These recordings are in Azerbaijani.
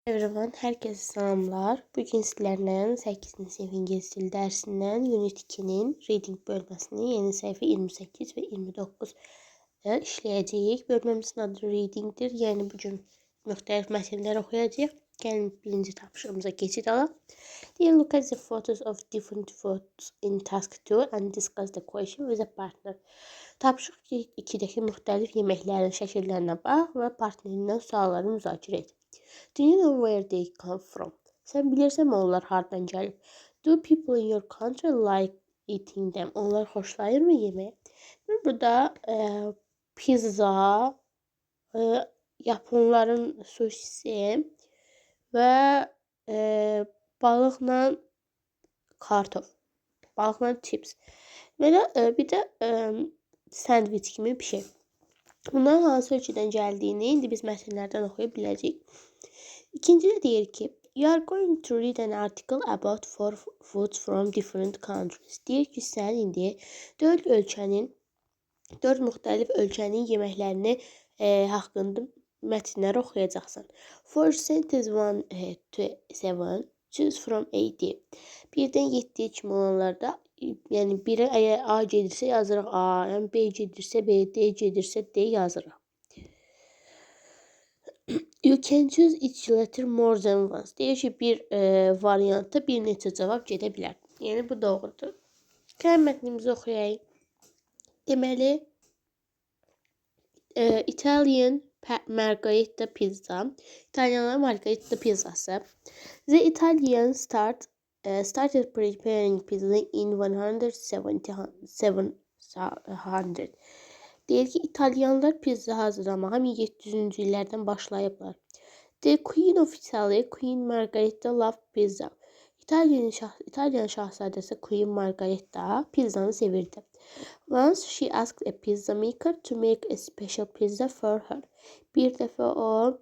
Everyone, herkese selamlar. Bugün sizlerle 8. sınıf İngiliz dili dersinden Unit 2'nin Reading bölmesini yeni sayfa 28 ve 29 işleyeceğiz. Bölmemizin adı Reading'dir. Yani bugün müxtəlif məsələlər oxuyacağıq. Gəlin birinci tapşırığımıza keçid alaq. Dear, look at the photos of different foods in task 2 and discuss the question with a partner. Tapşırıq 2-dəki müxtəlif yeməklərin şəkillərinə bax və partnerindən sualları müzakirə et. Do you know where they come from? Sen bilirsən mi onlar hardan gəlib? Do people in your country like eating them? Onlar xoşlayır mı yeməyi? Burada pizza, Japonların sushisi və balıqla kartof, balıqla chips. Belə bir də sandviç kimi bir şey. Bunların hansı ölkədən gəldiyini indi biz məsələlərdən oxuya biləcəyik. İkincide deyir ki, you are going to read an article about four foods from different countries. Deyir ki, sən indi 4 müxtəlif ölkənin yeməklərini haqqında mətnlər oxuyacaqsan. For sentence 1 to 7, choose from A, D. 1-dən 7-yə kimi olanlarda, yəni 1-ə əgər A gedirsə yazırıq A, yəni B gedirsə B, D gedirsə D yazırıq. You can choose each letter more than once. Deyir ki, bir variantda bir neçə cavab gedə bilər. Yəni bu doğrudur. Gəlin mətnimizi oxuyaq. Deməli, Italian margherita pizza. İtalyanların margherita pizzası. The Italians started preparing pizza in 1700. Deyir ki, İtalyanlar pizza hazırlamağa 1700-cü illərdən başlayıblar. The Queen of Italy, Queen Margherita loved pizza. İtalyan şahzadəsi Queen Margherita pizzanı sevirdi. Once she asked a pizza maker to make a special pizza for her. Bir dəfə o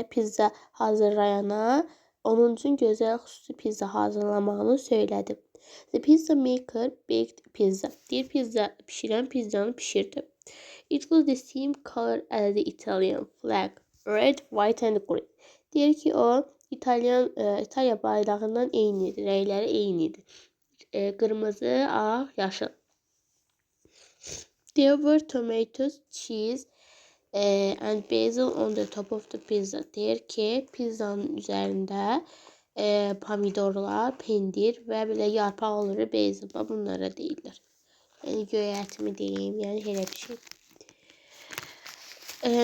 pizza hazırlayana onun üçün gözəl xüsusi pizza hazırlamağını söylədi. The pizza maker baked pizza. Deyir pizza pişirən pizzanı pişirdi. It was the same color as the Italian flag. Red, white and green. Deyir ki, o İtaliya bayrağından eynidir. Rəngləri eynidir. Qırmızı, ağ, yaşıl. There were tomatoes, cheese and basil on the top of the pizza. Deyir ki, pizzanın üzərində pomidorlar, pendir və belə yarpaq olur, basil. Bunlara deyirlər. Yəni göyərtimi deyim, yəni elə bir şey.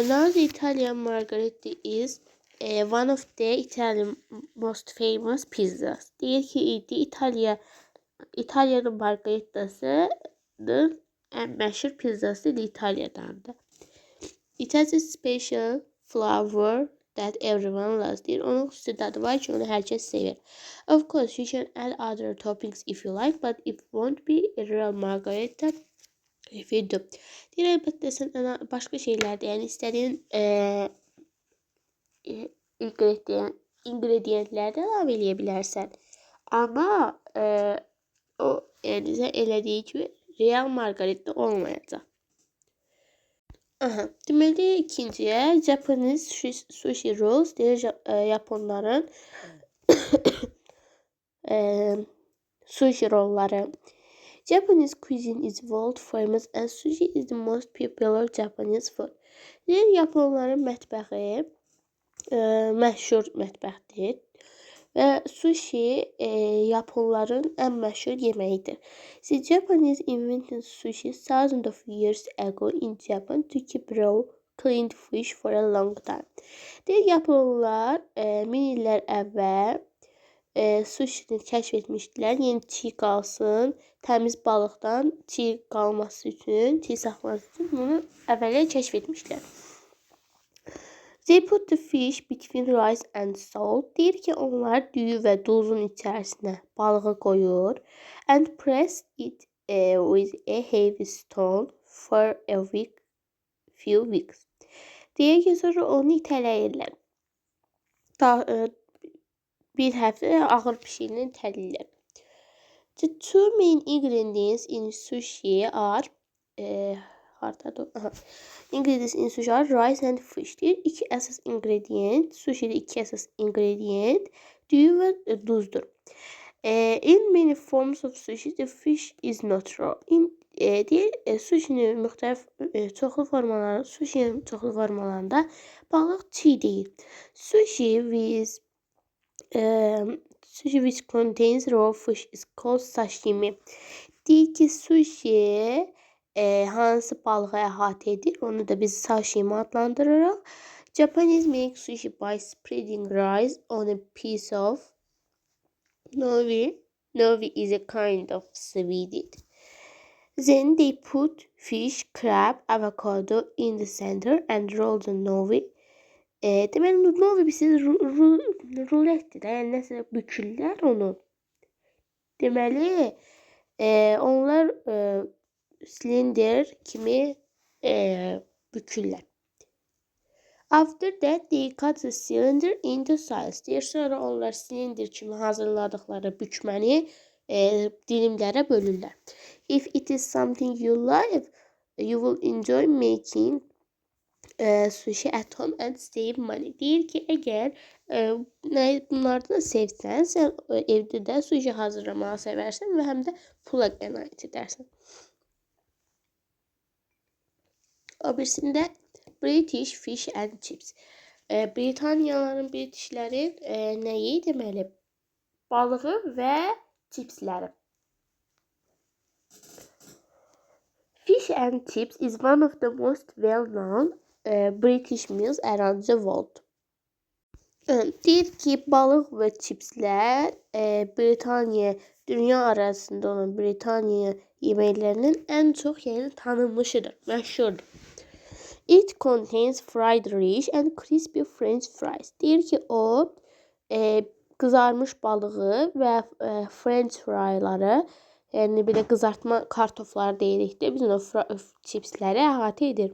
Now the Italian margherita is one of the Italian most famous pizzas. Deyir ki, İtalyanın margaritasının ən məşhur pizzası İtaliyadandır. It has a special flavor that everyone loves. Deyir, onun xüsusi dadı var ki, onu hər kəs sevir. Of course, you can add other toppings if you like, but it won't be a real margarita if you do. Deyir, əlbəttə sən başqa şeylər də, yəni istədiyin ingredientləri də əlavə eləyə bilərsən. Amma o, yəni sən elədiyi kimi real margarita olmayacaq. Deməli, ikinciyə Japanese sushi rolls. Deyir, Japonların sushi rolları. Japanese cuisine is world famous and sushi is the most popular Japanese food. Deyir, Japonların mətbəxi məşhur mətbəxdir. Və sushi Japonların ən məşhur yeməyidir. The Japanese invented sushi thousands of years ago in Japan to keep raw cleaned fish for a long time. Deyir, Japonlar 1000 illər əvvəl sushini kəşf etmişdilər. Yəni çiğ qalsın, təmiz balıqdan çiğ qalması üçün, çiğ saxlaması üçün bunu əvvəllər kəşf etmişdilər. They put the fish between rice and salt. Deyir ki, onlar düyü və duzun içərisinə balığı qoyur. And press it with a heavy stone for a few weeks. Deyir ki, sonra onu itələyirlər. Bir həftə ağır pişiklə itələyirlər. The two main ingredients in sushi are hardadır? Aha. Ingredients in sushi are rice and fish deyir. İki əsas ingredient, sushi'de iki əsas ingredient düyü və duzdur. In many forms of sushi, the fish is not raw. Deyir, sushi'nin müxtəlif çoxlu formaları, sushi'nin çoxlu formalarında balıq çiğ deyil. Sushi which contains raw fish is called sashimi. Deyir ki, sushi hansı balığı əhatə edir, onu da biz sashimi adlandırırıq. Japanese make sushi by spreading rice on a piece of novi. Novi is a kind of seaweed. Then they put fish, crab, avocado in the center and roll the novi. Deməli, novi bilirsiniz, ruletdir də, yəni nəsə bükürlər onu. Deməli, onlar silindir kimi bükürlər. After that, they cut the cylinder into slices. Deyir, sonra onlar silindir kimi hazırladıkları bükməni dilimlərə bölürlər. If it is something you like, you will enjoy making sushi at home and save money. Deyir ki, əgər bunlardan sevsən, sən evdə də sushi hazırlamağı sevərsən və həm də pula qənaət edərsən. O birisində British fish and chips. Britaniyalıların, Britishlərin nəyi deməli? Balığı və chipsləri. Fish and chips is one of the most well-known British meals around the world. Deyir ki, balıq və chipslər Britaniya, dünya arasında olan Britaniya yeməklərinin ən çox tanınmışıdır, məşhurdur. It contains fried fish and crispy French fries. Deyir ki, o qızarmış balığı və French fryları, yəni belə qızartma kartofları deyirik də, biz onu chipsləri əhatə edir.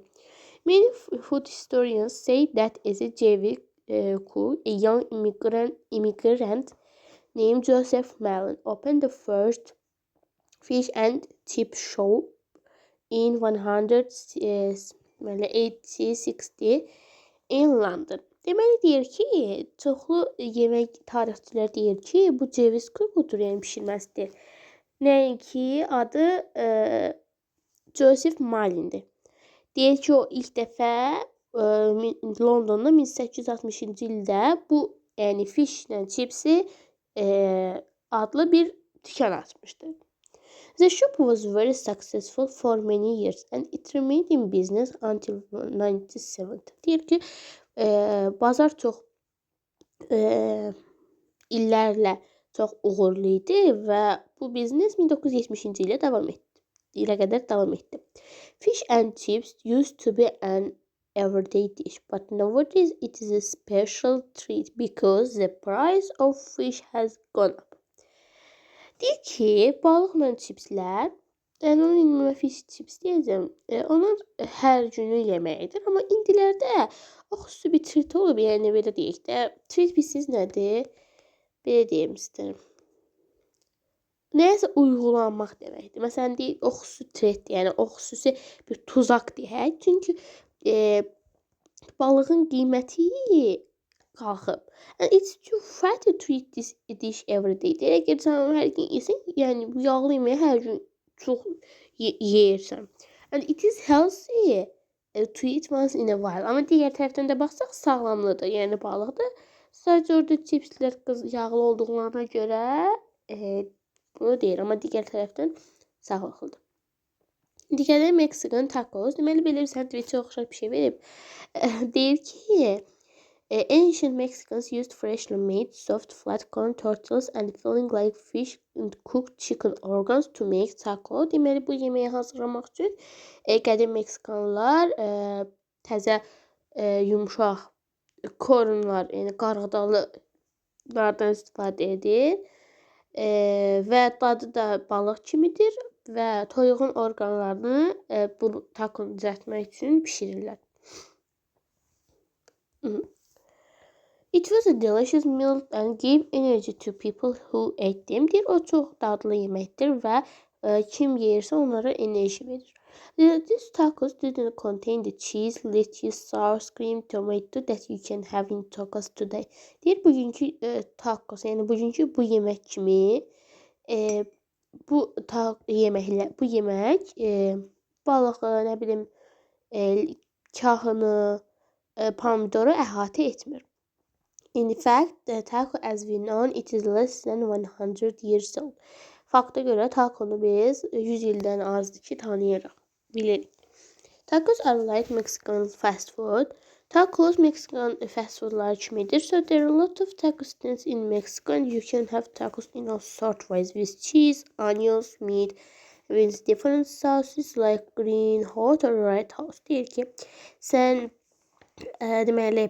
Many food historians say that as a J.V. Cook, a young immigrant named Joseph Malin opened the first fish and chip shop in 1860 in London. Deməli deyir ki, çoxlu yemək tarixçilər deyir ki, bu ceviz kukudur, yəni pişirməsidir. Nəinki adı Joseph Malin'dir. Deyir ki, o ilk dəfə Londonda 1860-cı ildə bu, yəni fish ilə chipsi adlı bir dükan açmışdı. The shop was very successful for many years and it remained in business until 1970. Deyir ki, bazar çox illərlə çox uğurlu idi və bu biznes 1970-ci ilə qədər davam etdi. Fish and chips used to be an everyday dish, but nowadays it is a special treat because the price of fish has gone up. Deyir ki, balıqla chipslər, yəni onun indi fish chips deyəcəm, onun hər günün yeməyidir. Amma indilərdə o xüsusi bir treat olub, yəni belə deyək də, treat bilirsiniz nədir? Belə deyim istəyirəm. Nəyəsə uyğulanmaq deməkdir. Məsələn, deyək, o xüsusi treat, yəni o xüsusi bir tuzaq deyək. Çünki balığın qiyməti qalxıb. And it's too fat to eat this dish every day. Deyək ki, sən hər gün yesən, yəni bu yağlı yeməyi hər gün çox yeyirsən. And it is healthy to eat once in a while. Amma digər tərəfdən də baxsaq sağlamlıdır, yəni balıqdır. Sadəcə orada chipslər yağlı olduğuna görə bunu deyir, amma digər tərəfdən sağlıqlıdır. Digərdə Mexican tacos, deməli belə bir sandviçə oxşar bir şey verib. Deyir ki, ancient Mexicans used freshly made soft flat corn tortillas and filling like fish and cooked chicken organs to make taco. Deməli bu yeməyi hazırlamaq üçün qədim Meksikanlılar təzə yumşaq kornlar, yəni qarğıdalılardan istifadə edir və dadı da balıq kimidir və toyuğun orqanlarını bu takonu düzəltmək üçün pişirirlər. It was a delicious meal and gave energy to people who ate them. Deyir, o çox dadlı yeməkdir və kim yeyirsə onlara enerji verir. These tacos didn't contain the cheese, lettuce, sour cream, tomato that you can have in tacos today. Deyir bugünkü tacos, yəni bugünkü bu yemək kimi e, bu yemək balığı, nə bilim, kahını, pomidoru əhatə etmir. In fact, the taco as we know it is less than 100 years old. Fakta göre taconu biz 100 ildən azdır ki tanıyırıq, bilirik. Tacos are like Mexican fast food. Tacos Mexican fast foodlar kimidir. So there are a lot of taco stands in Mexico and you can have tacos in all sort ways with cheese, onions, meat, with different sauces like green, hot or red sauce. Deyir ki, sən deməli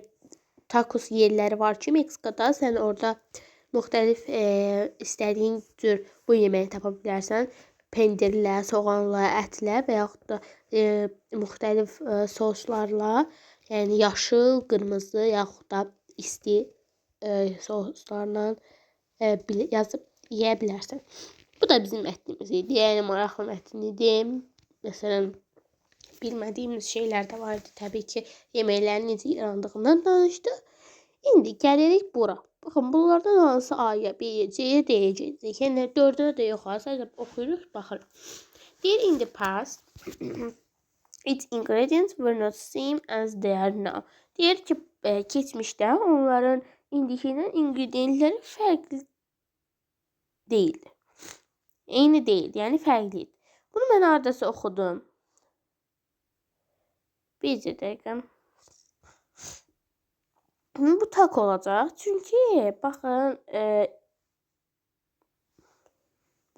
tacos yerləri var ki Meksikada, sən orada müxtəlif istədiyin cür bu yeməyi tapa bilərsən. Pendirlə, soğanla, ətlə və yaxud da müxtəlif soslarla, yəni yaşıl, qırmızı yaxud da isti soslarla yazıb yeyə bilərsən. Bu da bizim ətimiz idi. Yəni maraqlı ətini idi. Məsələn, bilmədiyimiz şeylər də vardı. Təbii ki, yeməklərin necə yarandığından danışdıq. İndi gəlirik bura. Baxın, bunlardan hansı ayə, B, C-yə, D-yə gedəcək. Yəni 4-ünə də yox, sadəcə oxuyuruq, baxırıq. Deyir, in the past, its ingredients were not same as they are now. Deyir ki, keçmişdə onların indikindən ingredientləri fərqli deyildi. Eyni deyildi, yəni fərqli idi. Bunu mən haradasa oxudum. Bir dəqiqə. Bu taco olacaq. Çünki baxın,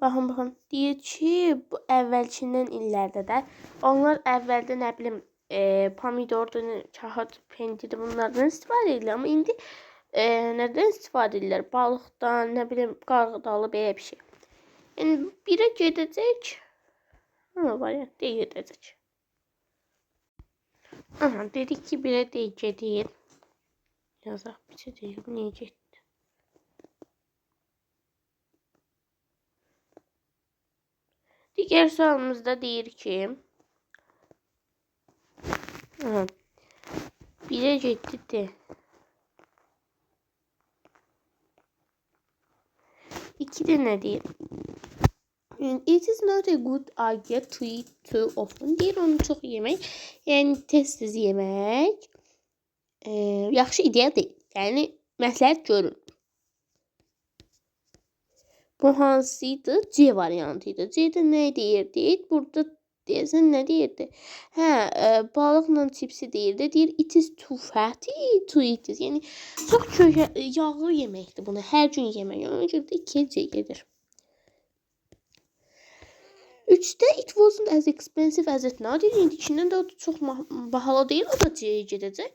baxın, deyir ki, bu əvvəlkindən illərdə də onlar əvvəldə nə bilim pomidordur, kağıt, pendir bunlardan istifadə edirlər. Amma indi nədən istifadə edirlər? Balıqdan, nə bilim, qarğıdalı belə bir şey. Yəni birə gedəcək. Variant D gedəcək. Aha, dedik ki, birə D gedir. Yazaq bir şey deyil, niyə getdi? Digər sualımızda deyir ki, birə getdi D. İkidə nə deyir? It is not a good idea to eat too often. Deyir, onu çox yemək, yəni tez-tez yemək yaxşı ideya deyil. Yəni məsləhət görülmür. Bu hansıydı? C variantıydı. C-də nə deyirdi? Burada deyəsən nə deyirdi? Balıqla çipsi deyirdi. Deyir, it is too fatty to eat this. Yəni çox yağlı yeməkdir bunu. Hər gün yemək. Ona görə də 2-yə C gedir. 3-də it wasn't as expensive as it now. Deyir, indikindən də çox bahalı deyil. O da C-yə gedəcək.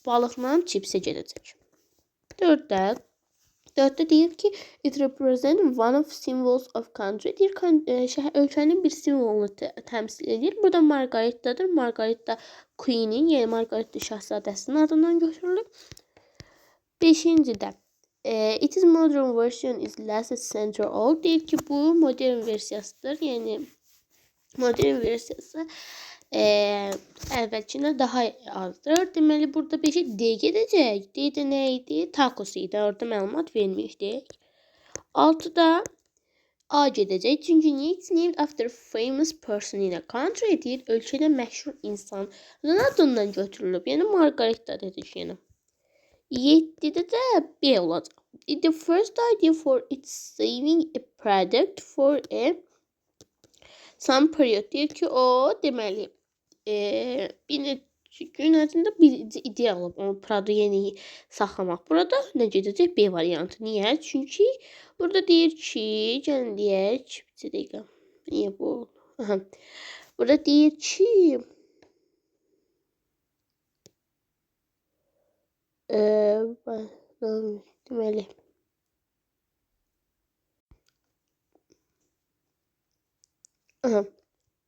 Balıqla çipsə gedəcək. 4-də deyir ki, it represents one of symbols of country. Deyir, ölkənin bir simvolunu təmsil edir. Burada Margarita'dır. Margarita Queen'in, yəni Margarita şahzadəsinin adından götürülüb. 5-də it is modern version is less center old. Deyir ki, bu modern versiyasıdır. Yəni modern versiyası əvvəlkindən daha azdır. Deməli, burada 5-ə D gedəcək. D-də nə idi? Tacos idi. Orada məlumat vermişdik. 6-da A gedəcək. Çünki it's named after a famous person in a country. Deyir, ölkədə məşhur insanın adından götürülüb. Yəni, Margarita dedik yenə. 7-də də B olacaq. The first idea for its saving a product for some period. Deyir ki, o deməli bir gün ərzində birinci ideya alıb onu produkt yeni saxlamaq. Burada nə gedəcək? B variantı. Niyə? Çünki burada deyir ki, gəlin deyək, bir dəqiqə. Niyə bu oldu? Burada deyir ki, deməli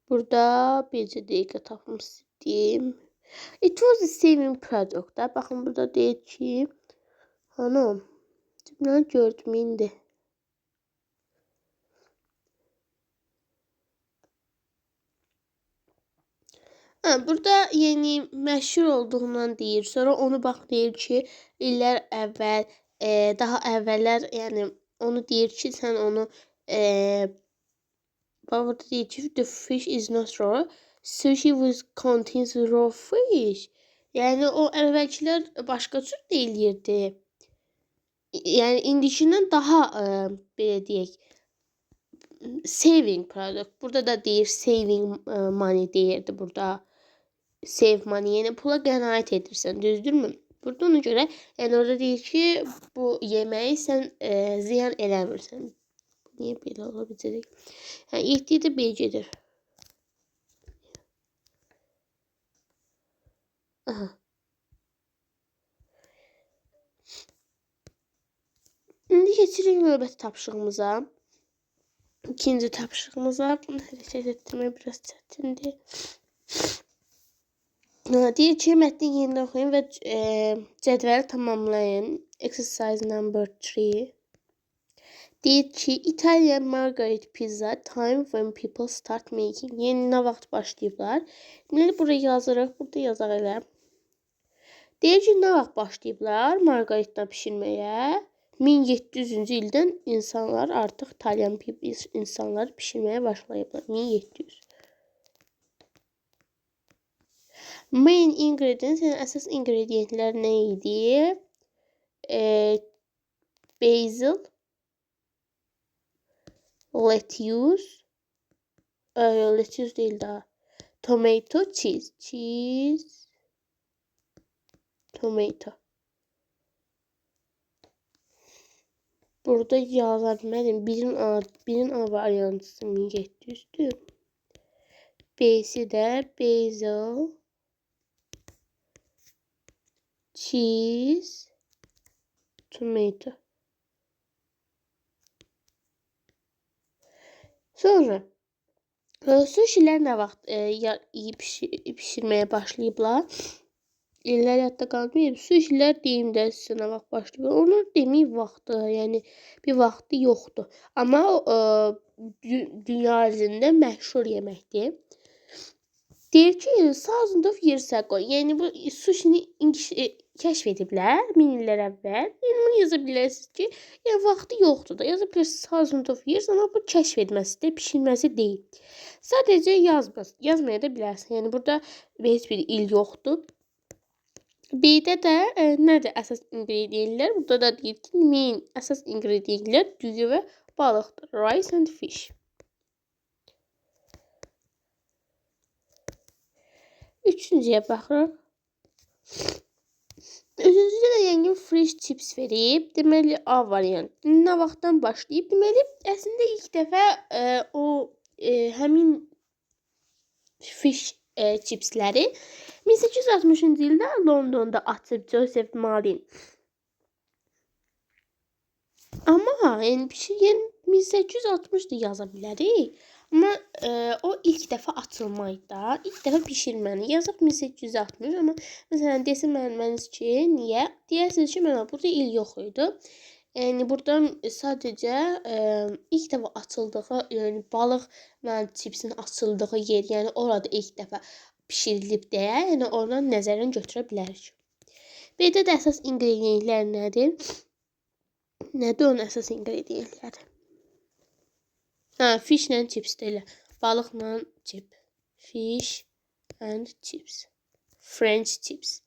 burada bir dəqiqə tapım istəyim. It was a saving product. Baxın, burada deyir ki, hanım, cümləni gördüm indi. Burada yeni məşhur olduğundan deyir. Sonra onu bax deyir ki, illər əvvəl, daha əvvəllər, yəni onu deyir ki, sən onu bax burada deyir ki, the fish is not raw. Sushi was contains raw fish. Yəni o əvvəlkilər başqa cür deyilirdi. Yəni indikindən daha belə deyək, saving product. Burada da deyir saving money deyirdi burada. Save money, yəni pula qənaət edirsən, düzdürmü? Burada ona görə, yəni orada deyir ki, bu yeməyi sən ziyan eləmirsən. Niyə belə ola biləcək? Yəni 7 də B gedir. Aha. İndi keçirik növbəti tapşırığımıza. İkinci tapşırığımıza. Bunu hərəkət etdirmək biraz çətindir. Deyir ki, mətni yenidən oxuyun və cədvəli tamamlayın. Exercise number 3. Deyir ki, Italian margherita pizza time when people start making. Yəni nə vaxt başlayıblar? Deməli buraya yazırıq, burada yazaq elə. Deyir ki, nə vaxt başlayıblar margherita bişirməyə? 1700-cü ildən insanlar artıq İtalyan insanlar bişirməyə başlayıblar. 1700. Main ingredients, yəni əsas ingrediyentlər nə idi? Basil, lettuce, lettuce değil daha. Tomato, cheese, tomato. Burada yazar bilmədim. Birin A variantısı 1700'dür. B'si də basil, cheese, tomato. Sonra sushilər nə vaxt pişirməyə başlayıblar? İllər yadda qalmayıb. Sushilər deyimdə sizə nə vaxt başlayıblar? Onun deməyib vaxtı, yəni bir vaxtı yoxdur. Amma dünya üzərində məşhur yeməkdir. Deyir ki, thousands of years ago, yəni bu sushini kəşf ediblər 1000 illər əvvəl. Yəni bunu yaza bilərsiniz ki, yəni vaxtı yoxdur da. Yaza bilərsiniz thousands of years, amma bu kəşf etməsidir, pişirilməsi deyil. Sadəcə yazmaya da bilərsiniz. Yəni burada heç bir il yoxdur. B'də də nədir əsas ingrediyentlər? Burada da deyir ki, main əsas ingrediyentlər düyü və balıqdır. Rice and fish. Üçüncüyə baxırıq. Üçüncüdə də yəngin fresh chips verib. Deməli, A variant. Nə vaxtdan başlayıb? Deməli, əslində ilk dəfə həmin fish chipsləri 1860-cı ildə Londonda açıb Joseph Malin. Amma yəni 1860-da yaza bilərik. Amma o ilk dəfə açılmaydı da. İlk dəfə pişirməni yazıb 1860. Amma məsələn desin müəlliminiz ki, niyə? Deyərsiniz ki, mənə burada il yox idi. Yəni burada sadəcə ilk dəfə açıldığı, yəni balıq və chipsin açıldığı yer, yəni orada ilk dəfə pişirilib deyə, yəni oradan nəzərdən götürə bilərik. B'də də əsas ingrediyentlər nədir? Nədir onun əsas ingrediyentləri? Fish and chips deyil. Balıqla chip. Fish and chips. French chips.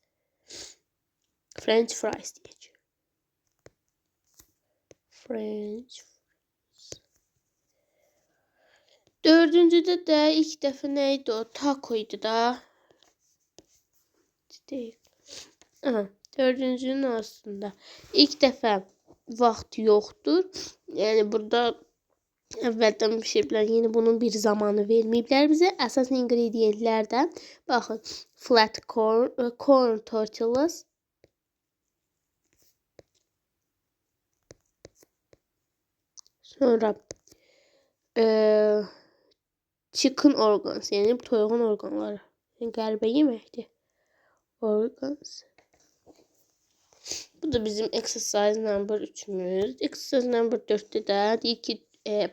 French fries deyək. French fries. Dördüncüdə də ilk dəfə nə idi o? Taco idi da. Deyil. Dördüncünün aslında ilk dəfə vaxt yoxdur. Yəni burada əvvəldən pişiriblər. Yəni bunun bir zamanı verməyiblər bizə. Əsas ingrediyentlər də baxın. Flat corn tortillas. Sonra chicken organs, yəni toyuğun orqanları. Yəni qəribə yeməkdir. Organs. Bu da bizim exercise number 3'ümüz. Exercise number 4'te də deyir ki,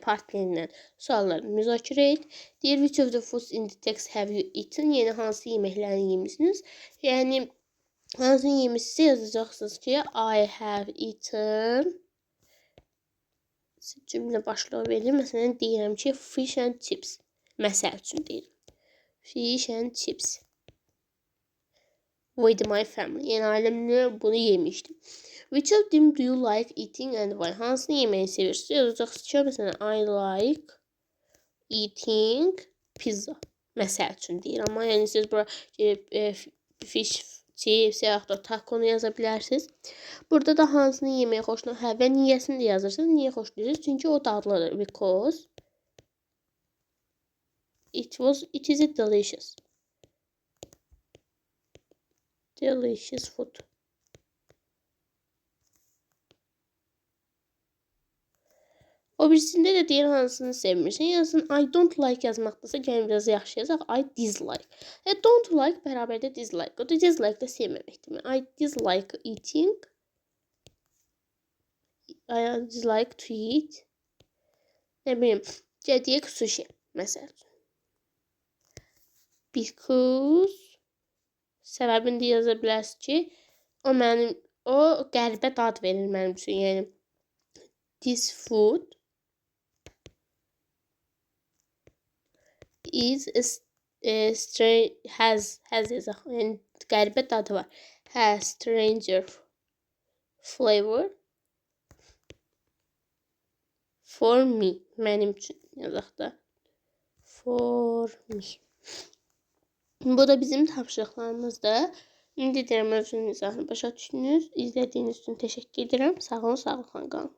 partnerindən sualları müzakirə et. Deyir, which of the foods in the text have you eaten? Yəni, hansı yeməkləri yemişsiniz? Yəni, hansı yemişsinizsə yazacaqsınız ki, I have eaten. Cümlə başlığı verir. Məsələn, deyirəm ki, fish and chips. Məsəl üçün deyirəm. Fish and chips. With my family. Yəni, ailəmlə bunu yemişdim. Which of them do you like eating and why? Hansını yeməyi sevirsiniz? Yazacaqsınız ki, məsələn, I like eating pizza. Məsəl üçün deyir. Amma yəni siz bura fish, chips, yaxud da taconu yaza bilərsiniz. Burada da hansını yeməyi xoşlanır? Hə, və niyəsini də yazırsınız. Niyə xoşlayırsınız? Çünki o dadlıdır. Because it is a delicious food. O birisində də deyir hansını sevmirsən. Yazın I don't like yazmaqdasa gəlin biraz yaxşı yazaq. I dislike. Don't like bərabərdə dislike. O da dislike da sevməməkdir. I dislike eating. I dislike to eat. Nə bilim, deyək sushi məsəl üçün. Because səbəbini də yaza bilərsiniz ki, o qəribə dad verir mənim üçün. Yəni this food is has yazaq. Yəni qəribə dadı var. Has stranger flavor for me. Mənim üçün yazaq da. For me. Bu da bizim tapşırıqlarımızdır. İndi deyirəm, mövzunun izahını başa düşdünüz. İzlədiyiniz üçün təşəkkür edirəm. Sağ olun, sağlıqla qalın.